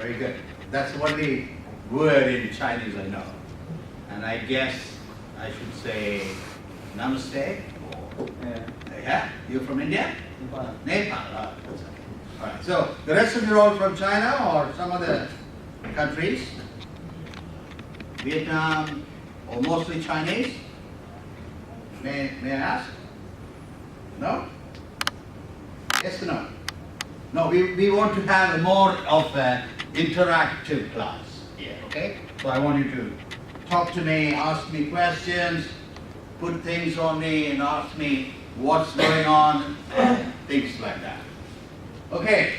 Very good. That's the only word in Chinese I know. And I guess I should say namaste. Yeah? You're from India? Nepal. Nepal. Oh, that's okay. All right. So the rest of you are all from China or some other countries? Vietnam or mostly Chinese? May I ask? No? Yes or no? No, we want to have more of an interactive class here, okay? So I want you to talk to me, ask me questions, put things on me and ask me what's going on, and things like that. Okay,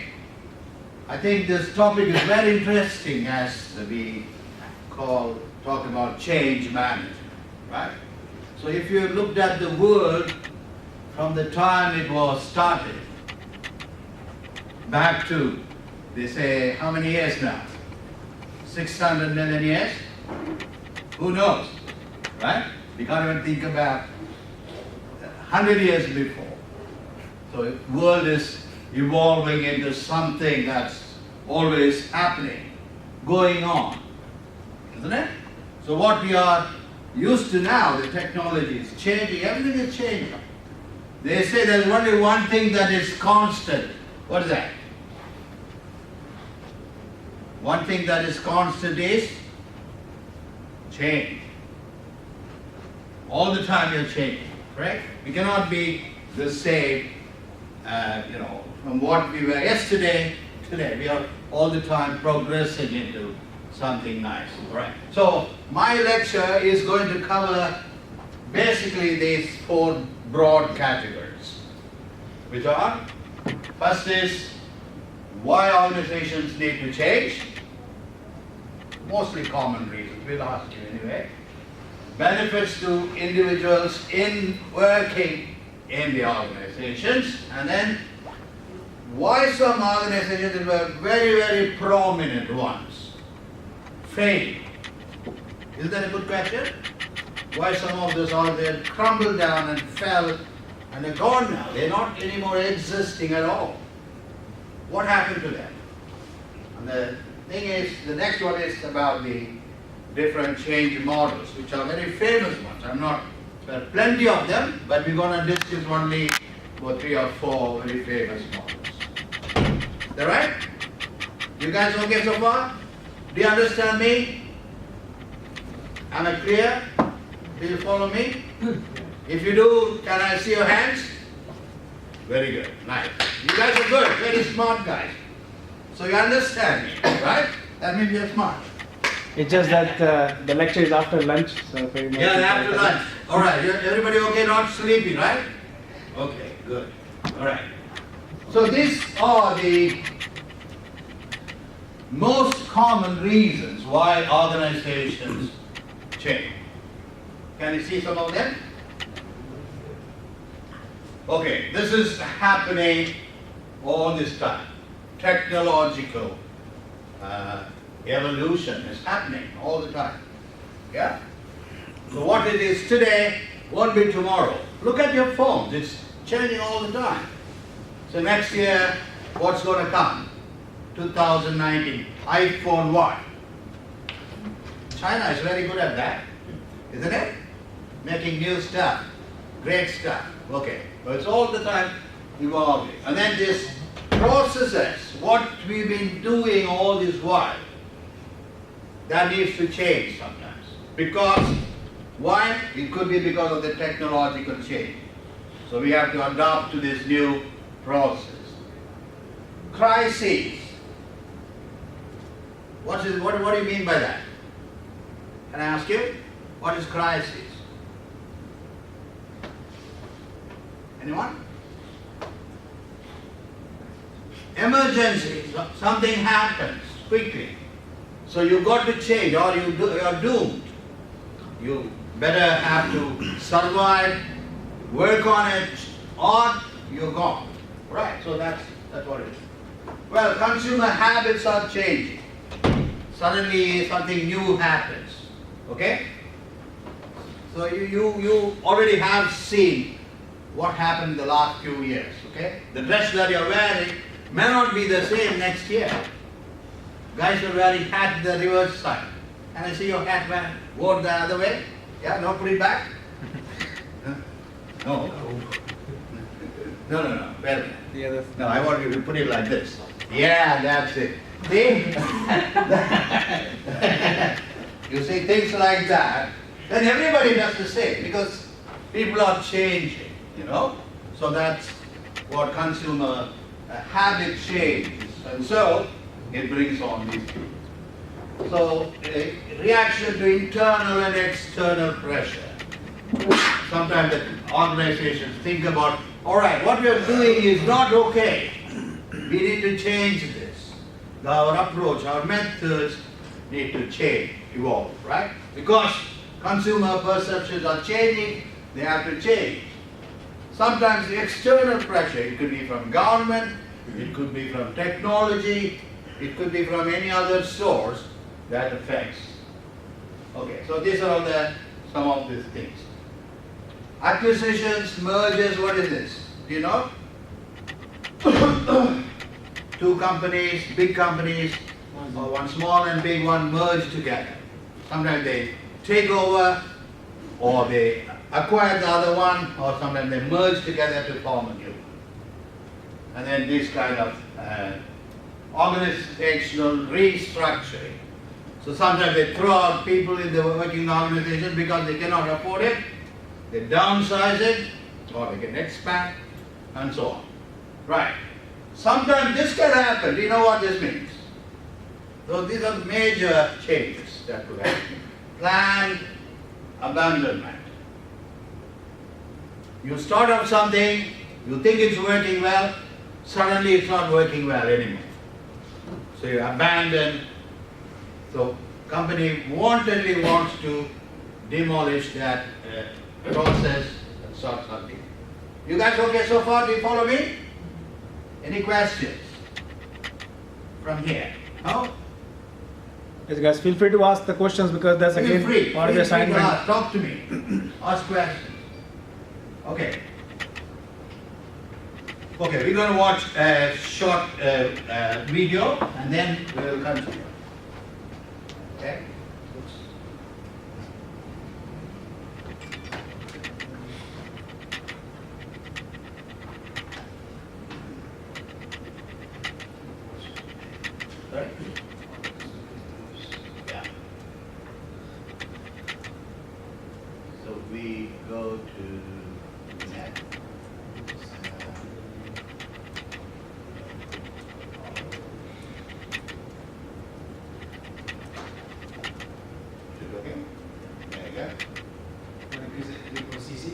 I think this topic is very interesting as we talk about change management, right? So if you looked at the world from the time it was started, back to, they say, how many years now? 600 million years? Who knows, right? We can't even think about 100 years before. So the world is evolving into something that's always happening, going on, isn't it? So what we are used to now, the technology is changing, everything is changing. They say there's only one thing that is constant. What is that? One thing that is constant is change. All the time you're changing, correct? We cannot be the same, from what we were yesterday, today. We are all the time progressing into something nice, right? So my lecture is going to cover basically these four broad categories, which are, first is why organizations need to change, mostly common reasons, we'll ask you anyway. Benefits to individuals in working in the organizations, and then why some organizations that were very, very prominent ones failed. Isn't that a good question? Why some of those organizations crumbled down and fell and they're gone now. They're not anymore existing at all. What happened to them? And the thing is, the next one is about the different change models, which are very famous ones. There are plenty of them, but we're going to discuss only for 3 or 4 very famous models. Is that right? You guys okay so far? Do you understand me? Am I clear? Do you follow me? If you do, can I see your hands? Very good, nice. You guys are good, very smart guys. So you understand me, right? That means you're smart. It's just that the lecture is after lunch, so very much. Yeah, after lunch. All right, everybody okay? Not sleepy, right? Okay, good. All right. So these are the most common reasons why organizations change. Can you see some of them? Okay, this is happening all this time. Technological evolution is happening all the time. Yeah? So what it is today won't be tomorrow. Look at your phones, it's changing all the time. So next year, what's going to come? 2019, iPhone what? China is very good at that, isn't it? Making new stuff, great stuff. Okay, but it's all the time evolving. And then this processes, what we've been doing all this while, that needs to change sometimes. Because, why? It could be because of the technological change. So we have to adapt to this new process. Crises. What do you mean by that? Can I ask you? What is crisis? Anyone? Emergency. Something happens quickly. So you've got to change or you are doomed. You better have to survive, work on it, or you're gone. Right, so that's what it is. Well, consumer habits are changing. Suddenly something new happens. Okay? So you already have seen what happened in the last few years. Okay? The dress that you're wearing may not be the same next year. Guys are wearing hat the reverse side. And I see your hat man worn the other way. Yeah, no, put it back. No. No. Wait a minute. The other. No, I want you to put it like this. Yeah, that's it. See? You see things like that, then everybody does the same because people are changing, you know? So that's what consumer habit changes. And so it brings on these people. So a reaction to internal and external pressure. Sometimes the organizations think about, all right, what we are doing is not okay. We need to change this. Our approach, our methods need to change, evolve, right? Because consumer perceptions are changing, they have to change. Sometimes the external pressure, it could be from government, it could be from technology, it could be from any other source that affects. Okay, so these are all some of these things. Acquisitions, mergers, what is this? Do you know? Two companies, big companies, or one small and big one merge together. Sometimes they take over, or they acquire the other one, or sometimes they merge together to form a new one. And then this kind of organizational restructuring. So sometimes they throw out people in the working organization because they cannot afford it. They downsize it, or they can expand, and so on. Right. Sometimes this can happen. Do you know what this means? So these are major changes that could happen. Planned abandonment. You start up something, you think it's working well, suddenly it's not working well anymore. So you abandon. So company wantedly wants to demolish that process and start something. You guys okay so far? Do you follow me? Any questions from here? No? Yes, guys, feel free to ask the questions because that's Feel again free. part of the Feel free to assignment. ask. Talk to me. Ask questions. Okay. Okay, we're going to watch a short video and then we'll continue. Okay? Sorry? Yeah. So we go to next. Okay. There you go. Increase it for CC,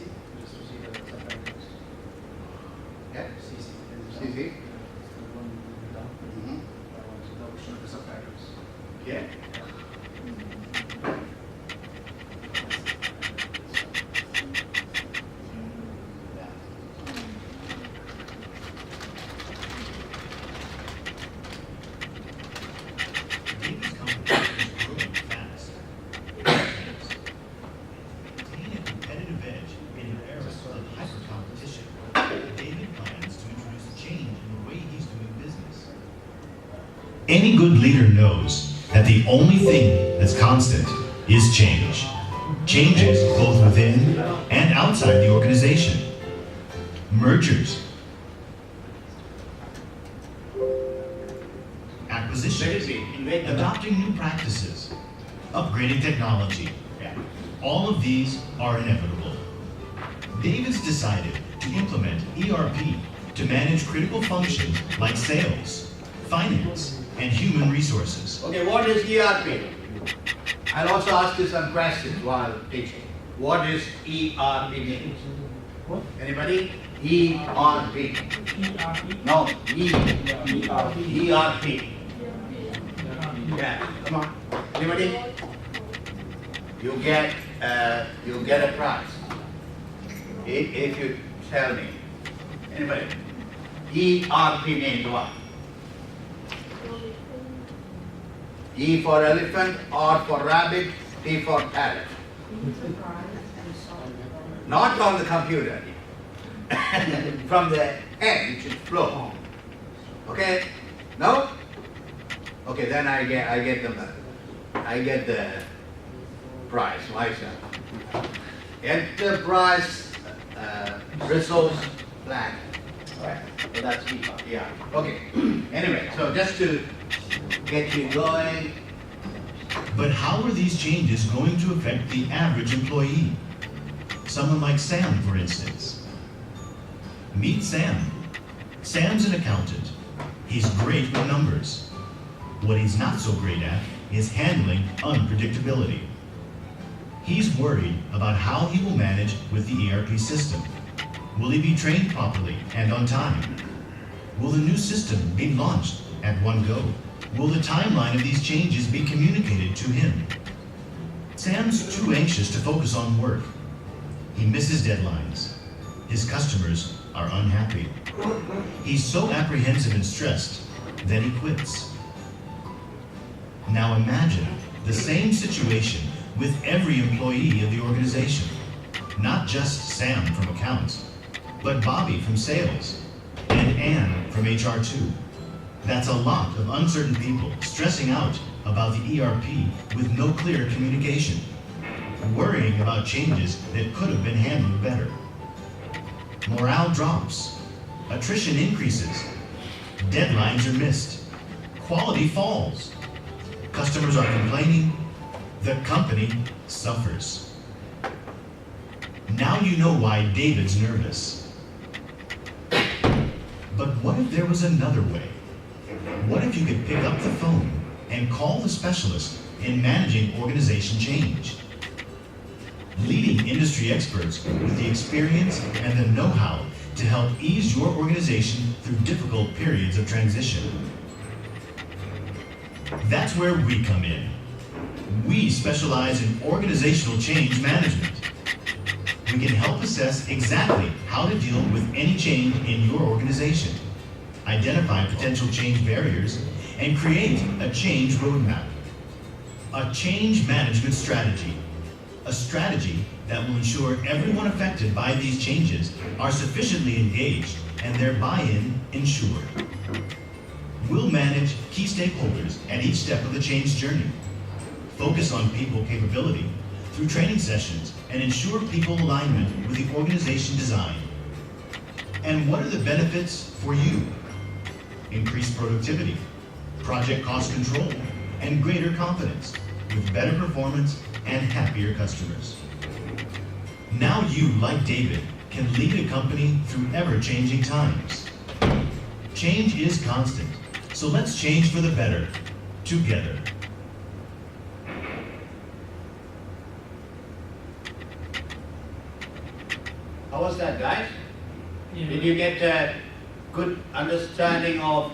just to see the subtitles. Yeah. CC. CC. One down. Mhm. So that will show the subtitles. Yeah. David's company is growing fast. To gain a competitive edge in an era of hyper-competition, David plans to introduce a change in the way he's doing business. Any good leader knows that the only thing that's constant is change. Changes both within and outside the organization. Mergers. Acquisitions. Adopting new practices, upgrading technology. Yeah. All of these are inevitable. David's decided to implement ERP to manage critical functions like sales, finance, and human resources. Okay, what is ERP? I'll also ask you some questions while teaching. What is ERP mean? What? Anybody? ERP. No, ERP. Yeah, come on. Anybody? You get a prize if you tell me. Anybody? ERP means what? E for elephant, R for rabbit, P for parrot. Not on the computer. From the head, it should flow. Okay? No? Okay, then I get the price myself. Enterprise resource plan. Right. So that's key. Yeah. Okay. Anyway, so just to get you going. But how are these changes going to affect the average employee? Someone like Sam, for instance. Meet Sam. Sam's an accountant. He's great with numbers. What he's not so great at is handling unpredictability. He's worried about how he will manage with the ERP system. Will he be trained properly and on time? Will the new system be launched at one go? Will the timeline of these changes be communicated to him? Sam's too anxious to focus on work. He misses deadlines. His customers are unhappy. He's so apprehensive and stressed that he quits. Now imagine the same situation with every employee of the organization. Not just Sam from accounts, but Bobby from sales and Ann from HR too. That's a lot of uncertain people stressing out about the ERP with no clear communication, worrying about changes that could have been handled better. Morale drops, attrition increases, deadlines are missed, quality falls, customers are complaining, the company suffers. Now you know why David's nervous. But what if there was another way? What if you could pick up the phone and call the specialist in managing organization change? Leading industry experts with the experience and the know-how to help ease your organization through difficult periods of transition. That's where we come in. We specialize in organizational change management. We can help assess exactly how to deal with any change in your organization, identify potential change barriers, and create a change roadmap. A change management strategy. A strategy that will ensure everyone affected by these changes are sufficiently engaged and their buy-in ensured. We'll manage key stakeholders at each step of the change journey, focus on people capability through training sessions, and ensure people alignment with the organization design. And what are the benefits for you? Increased productivity, project cost control, and greater confidence, with better performance and happier customers. Now you, like David, can lead a company through ever-changing times. Change is constant, so let's change for the better, together. How was that, guys? Did you get a good understanding of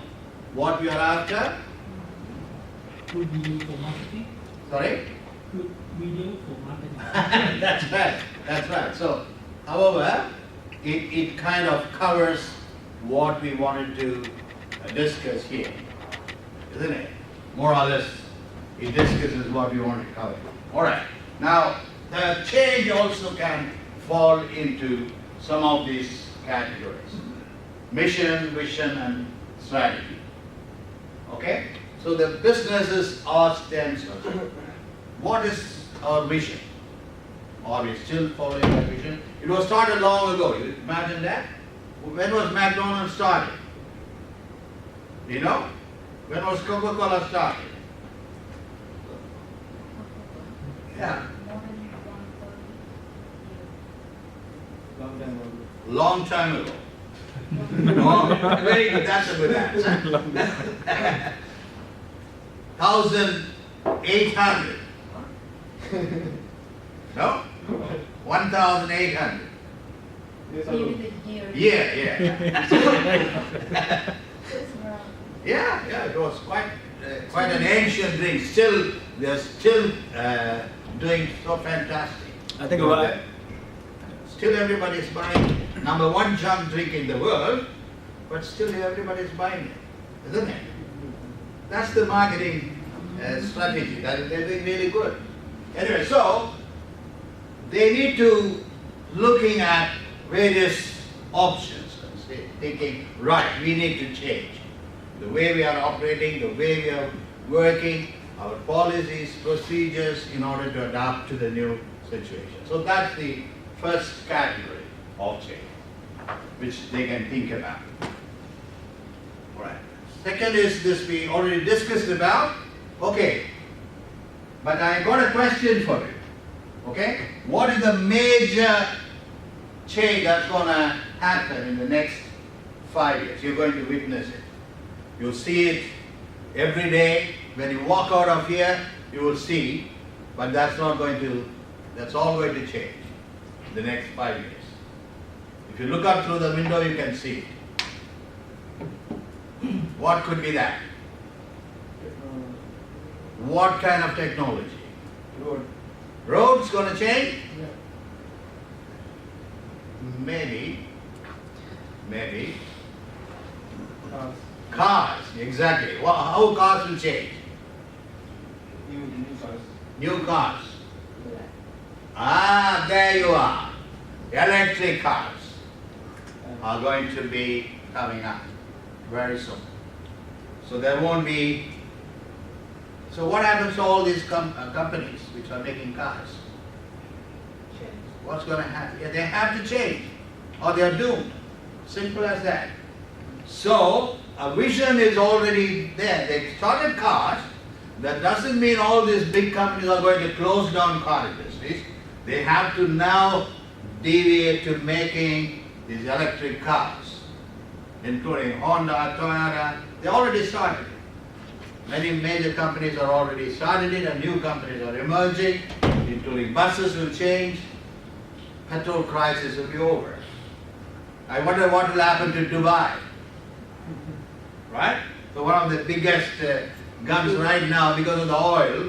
what we are after? Good video for marketing. Sorry? Good video for marketing. That's right. That's right. So, however, it kind of covers what we wanted to discuss here, isn't it? More or less, it discusses what we want to cover. All right. Now, the change also can fall into some of these categories. Mission, vision, and strategy. Okay? So the businesses ask themselves, what is our vision? Are we still following that vision? It was started long ago. You imagine that? When was McDonald's started? You know? When was Coca-Cola started? Yeah. Long time ago. Long time ago. Oh, very good. That's a good answer. 1,800. No? 1,800. Yeah. Yeah, it was quite an ancient thing. Still, they're still doing so fantastic. I think about Still everybody's buying number one junk drink in the world, but still everybody's buying it, isn't it? That's the marketing strategy. They're doing really good. Anyway, so they need to looking at various options and thinking, right, we need to change the way we are operating, the way we are working, our policies, procedures in order to adapt to the new situation. So that's the first category of change, which they can think about. All right. Second is this we already discussed about. Okay, but I got a question for you. Okay, what is the major change that's going to happen in the next 5 years? You're going to witness it. You'll see it every day. When you walk out of here, you will see, but that's all going to change in the next 5 years. If you look up through the window, you can see it. What could be that? What kind of technology? Road. Roads going to change? Yeah. Maybe. Cars. Cars, exactly. How cars will change? New cars. New cars. Ah, there you are. Electric cars are going to be coming up very soon. So there won't be. So what happens to all these companies which are making cars? What's going to happen? Yeah, they have to change or they are doomed. Simple as that. So a vision is already there. They started cars. That doesn't mean all these big companies are going to close down car industries. They have to now deviate to making these electric cars, including Honda, Toyota. They already started it. Many major companies are already started it, and new companies are emerging, including buses will change. Petrol crisis will be over. I wonder what will happen to Dubai. Right? So one of the biggest guns right now because of the oil.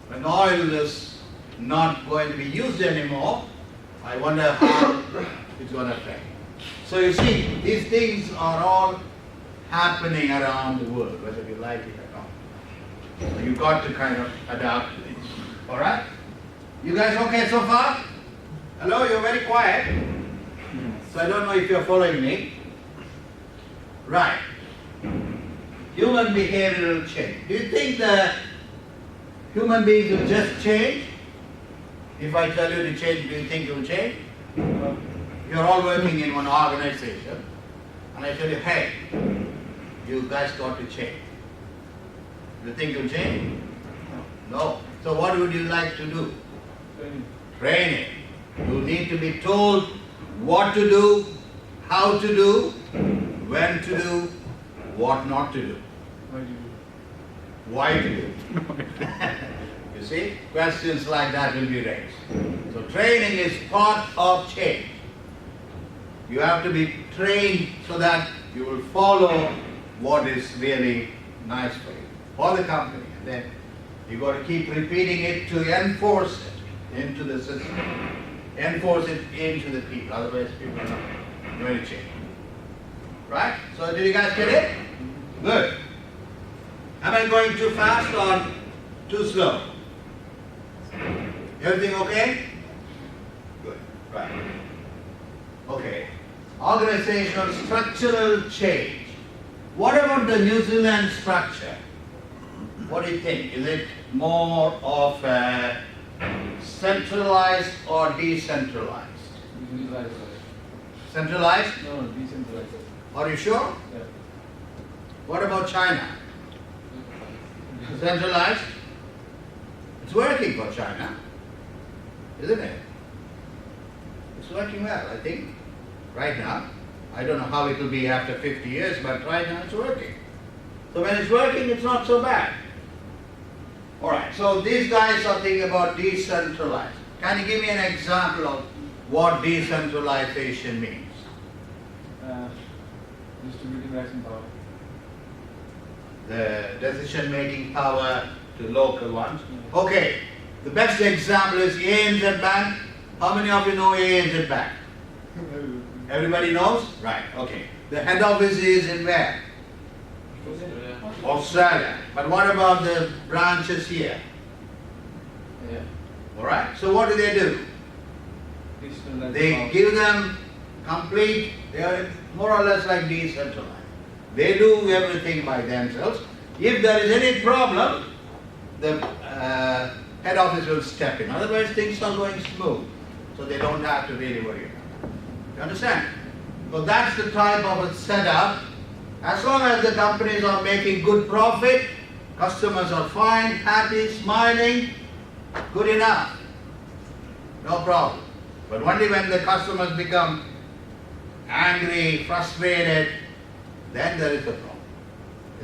When the oil is not going to be used anymore, I wonder how it's going to affect. So you see, these things are all happening around the world, whether you like it or not. So you've got to kind of adapt to this. All right? You guys okay so far? Hello, you're very quiet. So I don't know if you're following me. Right. Human behavioral change. Do you think the human beings will just change? If I tell you to change, do you think you'll change? You're all working in one organization, and I tell you, hey, you guys got to change. Do you think you'll change? No. So what would you like to do? Training. You need to be told what to do, how to do, when to do, what not to do. Why to do. You see, questions like that will be raised. So training is part of change. You have to be trained so that you will follow what is really nice for you, for the company. And then you got to keep repeating it to enforce it into the system. Enforce it into the people, otherwise people are not going to change. Right? So did you guys get it? Good. Am I going too fast or too slow? Everything okay? Good. Right. Okay. Organizational structural change. What about the New Zealand structure? What do you think? Is it more of a centralized or decentralized? Decentralized. Centralized? No, decentralized. Are you sure? Yeah. What about China? Centralized? It's working for China, isn't it? It's working well, I think, right now. I don't know how it will be after 50 years, but right now it's working. So when it's working, it's not so bad. All right, so these guys are thinking about decentralized. Can you give me an example of what decentralization means? Distributing rights and power. The decision-making power to local ones. Okay, the best example is ANZ Bank. How many of you know ANZ Bank? Everybody knows? Right, okay. The head office is in where? Australia. But what about the branches here? Yeah. Alright, so what do? Decentralized They power. give them complete, they are more or less like decentralized. They do everything by themselves, If there is any problem, the head office will step in. Otherwise, things are going smooth, so they don't have to really worry about it. You understand? So that's the type of a setup. As long as the companies are making good profit, customers are fine, happy, smiling, good enough. No problem. But only when the customers become angry, frustrated, then there is a problem.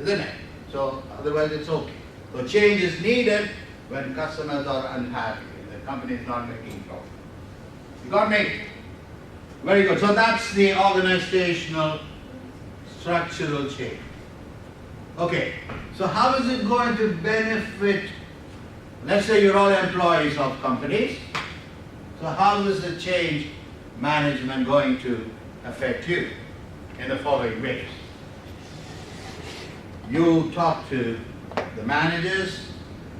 Isn't it? So otherwise it's okay. So change is needed when customers are unhappy, the company is not making profit. You got me? Very good. So that's the organizational structural change. Okay. So how is it going to benefit? Let's say you're all employees of companies. So how is the change management going to affect you in the following ways? You talk to the managers,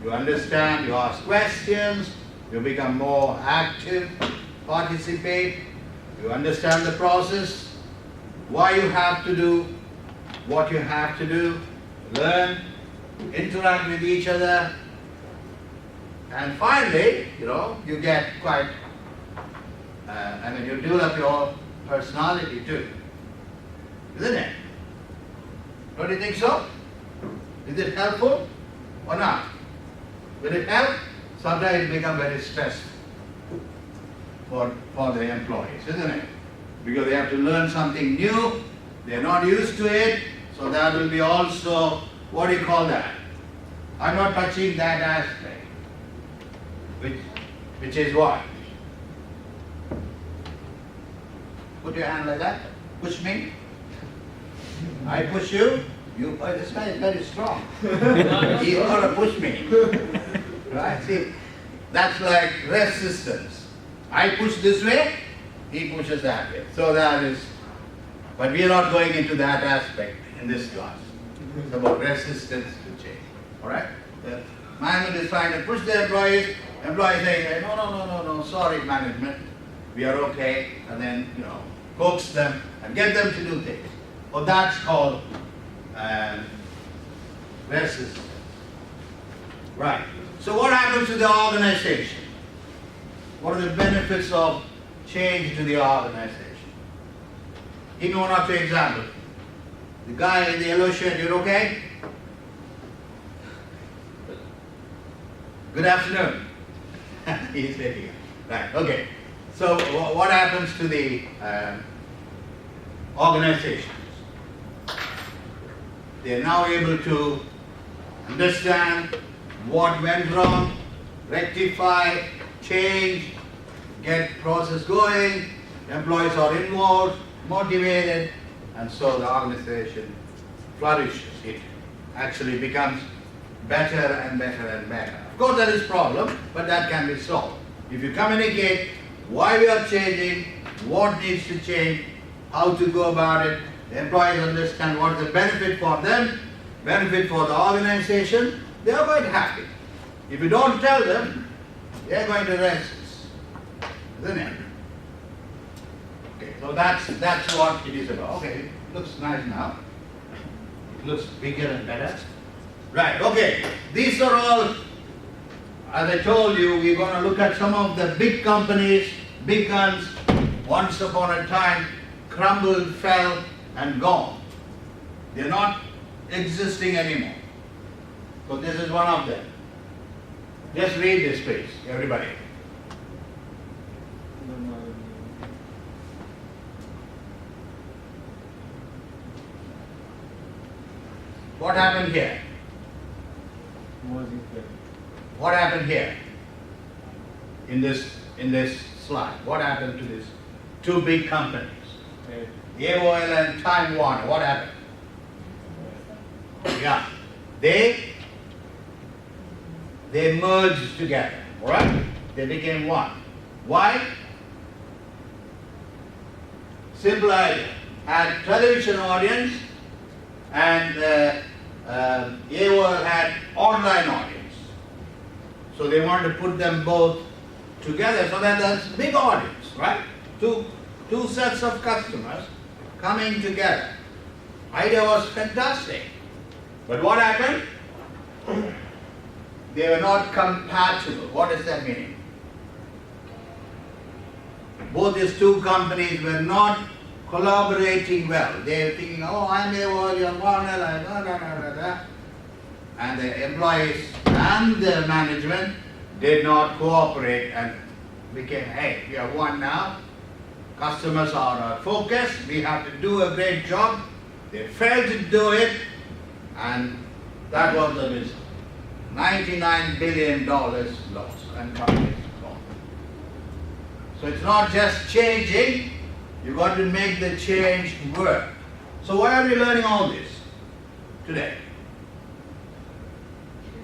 you understand, you ask questions, you become more active, participate, you understand the process, why you have to do what you have to do, learn, interact with each other, and finally, you get quite, you develop your personality too. Isn't it? Don't you think so? Is it helpful or not? Will it help? Sometimes it becomes very stressful for the employees, isn't it? Because they have to learn something new, they're not used to it, so that will be also, what do you call that? I'm not touching that aspect, which is what? Put your hand like that, push me. I push you, this guy is very strong. He's going to push me. Right? See, that's like resistance. I push this way, he pushes that way. So that is, but we are not going into that aspect in this class. It's about resistance to change. Alright? The management is trying to push the employees say, no, sorry management, we are okay, and then, coax them and get them to do things. Well, that's called resistance. Right. So what happens to the organization? What are the benefits of change to the organization? Give me one or two examples. The guy in the yellow shirt, you're okay? Good afternoon. He's taking it. Right, okay. So what happens to the organizations? They are now able to understand what went wrong, rectify, change, get process going, employees are involved, motivated, and so the organization flourishes. It actually becomes better and better and better. Of course there is problem, but that can be solved. If you communicate why we are changing, what needs to change, how to go about it, the employees understand what is the benefit for them, benefit for the organization, they are quite happy. If you don't tell them, they are going to resist. Isn't it? Okay, so that's what it is about. Okay, it looks nice now. It looks bigger and better. Right, okay. These are all, as I told you, we're going to look at some of the big companies, big guns, once upon a time, crumbled, fell, and gone. They're not existing anymore. So this is one of them. Just read this please, everybody. What happened here? What happened here? In this slide, what happened to these two big companies? AOL and Time Warner, what happened? Yeah, they merged together, alright? They became one. Why? Simple idea. Had television audience and AOL had online audience. So they wanted to put them both together so that there's big audience, right? Two sets of customers coming together. Idea was fantastic. But what happened? They were not compatible. What does that mean? Both these two companies were not collaborating well. They were thinking, oh, I'm a you're one, and the employees and the management did not cooperate and became, hey, we are one now. Customers are our focus. We have to do a great job. They failed to do it, and that was the result. $99 billion lost and companies gone. So it's not just changing, you've got to make the change work. So why are we learning all this today?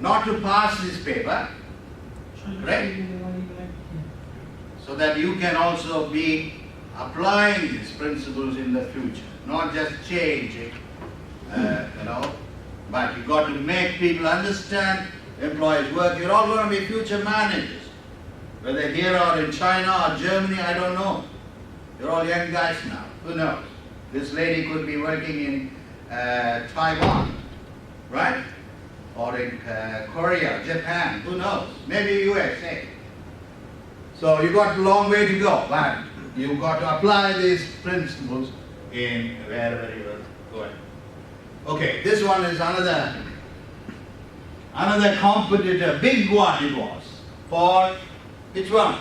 Not to pass this paper, correct? So that you can also be applying these principles in the future, not just changing, but you've got to make people understand, employees work. You're all going to be future managers, whether here or in China or Germany, I don't know. You're all young guys now, who knows? This lady could be working in Taiwan, right? Or in Korea, Japan, who knows? Maybe USA. So you've got a long way to go, but you've got to apply these principles in wherever you are going. Okay, this one is another competitor, big one it was, for which one?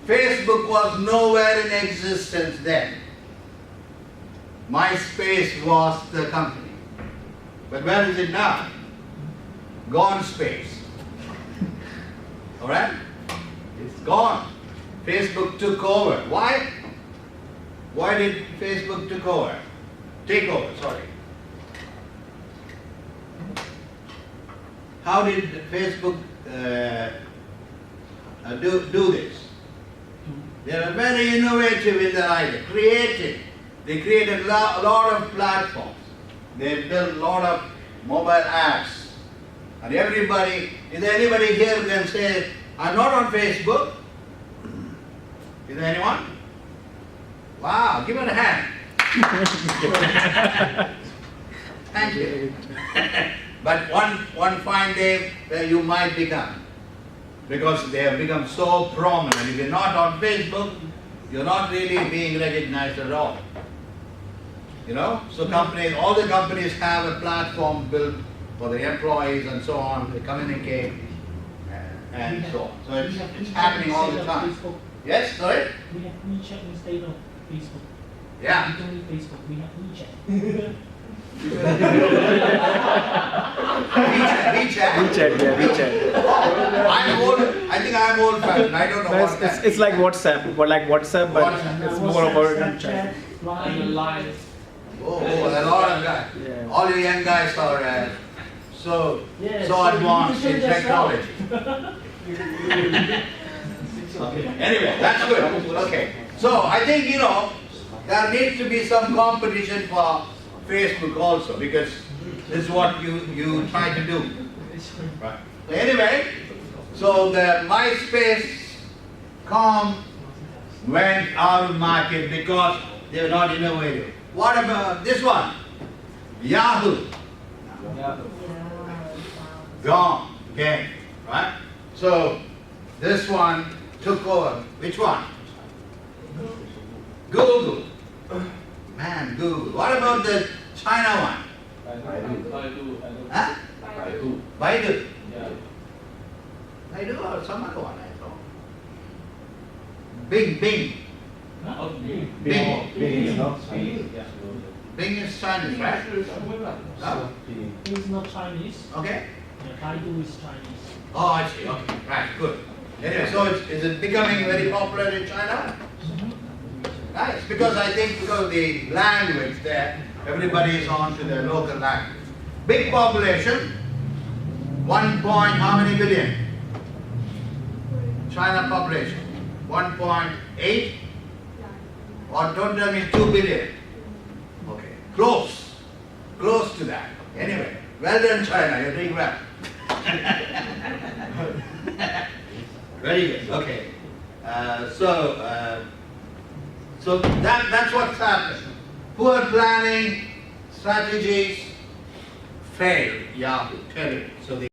Facebook was nowhere in existence then. MySpace was the company. But where is it now? Gone space. Alright? It's gone. Facebook took over. Why? Why did Facebook take over? How did Facebook do this? They were very innovative in their idea, creative. They created a lot of platforms. They built a lot of mobile apps. And everybody, is there anybody here who can say, I'm not on Facebook? Is there anyone? Wow, give it a hand. Thank you. But one fine day you might become, because they have become so prominent. If you're not on Facebook, you're not really being recognized at all. You know? So companies, all the companies have a platform built for the employees and so on. They communicate and so on. So it's happening all the time. Yes, sorry? We have WeChat instead of Facebook. Yeah. We don't need Facebook, we have WeChat. WeChat. I'm old. I think I'm old fashioned. I don't know what that It's like WhatsApp, but it's more about Snapchat, Line. Oh, a lot of guys. Yeah. All you young guys are so Yes, so advanced you in should just technology. Anyway, that's good. Okay. So I think, there needs to be some competition for Facebook also, because this is what you try to do. Right. So anyway, so the MySpace.com went out of market because they were not innovative. What about this one? Yahoo. Gone. Okay. Right? So this one took over. Which one? Google. Man, Google. What about the China one? Huh? Baidu. Baidu or some other one, I thought. Bing. Bing. Bing is Chinese, right? No? It's not Chinese. Okay. Baidu is Chinese. Oh, I see. Okay. Right. Good. Anyway, so is it becoming very popular in China? Nice. Because I think because of the language there, everybody is on to their local language. Big population. 1 point how many billion? China population. 1.8? Or don't tell me 2 billion. Okay. Close to that. Anyway, well done China, you're doing well. Very good. Okay. So that's what's happened. Poor planning, strategies, fail, yeah, tell it. So they